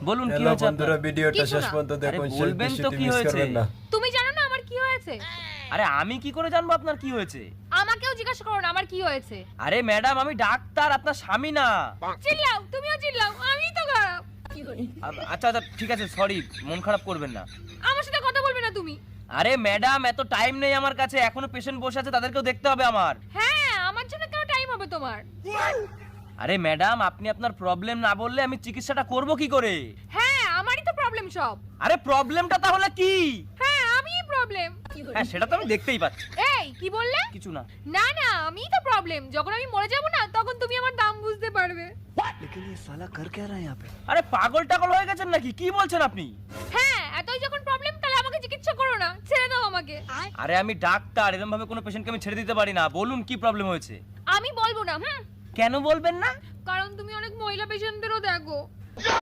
বলুন কি হ্যালো হয়েছে বন্ধুরা, আপনার? ভিডিওটা কিছু শেষ না। পর্যন্ত দেখুন, আরে শেষ বলবেন তো দৃশ্যটি কি মিস হয়েছে? করবেন না। তুমি জানো না আমার কি হয়েছে? আরে আমি কি করে জানবো আপনার কি হয়েছে? আমাকেও জিজ্ঞাসা করো না আমার কি হয়েছে। আরে ম্যাডাম, আমি ডাক্তার, আপনার স্বামী না। চিল্লাও, তুমিও চিল্লাও, আমিই তো খারাপ। আচ্ছা আচ্ছা ঠিক আছে, সরি, মন খারাপ করবেন না। আমার সাথে কথা বলবে না তুমি। আরে ম্যাডাম, এত টাইম নেই আমার কাছে, এখনো পেশেন্ট বসে আছে, তাদেরকেও দেখতে হবে আমার। হ্যাঁ, আমার জন্য কেন টাইম হবে তোমার? আরে ম্যাডাম, আপনি আপনার প্রবলেম না বললে আমি চিকিৎসাটা করব কি করে? হ্যাঁ, আমারই তো প্রবলেম সব। আরে প্রবলেমটা তাহলে কি? হ্যাঁ, আমিই প্রবলেম। হ্যাঁ, সেটা তো আমি দেখতেই পাচ্ছি। এই কি বললে? কিছু না। না না, আমিই তো প্রবলেম। যখন আমি মরে যাব না তখন তুমি আমার দাম বুঝতে পারবে। लेकिन ये साला कर क्या रहा है यहाँ पे? আরে পাগল টাগল হয়ে গেছেন নাকি? কি বলছেন আপনি? হ্যাঁ, এতই যখন প্রবলেম তাহলে আমাকে চিকিৎসা করো না, ছেড়ে দাও আমাকে। আরে আমি ডাক্তার, এরকম ভাবে কোনো পেশেন্টকে আমি ছেড়ে দিতে পারি না। বলুন কি প্রবলেম হয়েছে? আমি বলবো না। কেন বলবেন না? কারণ তুমি অনেক মহিলা পেশেন্টদেরও দেখো।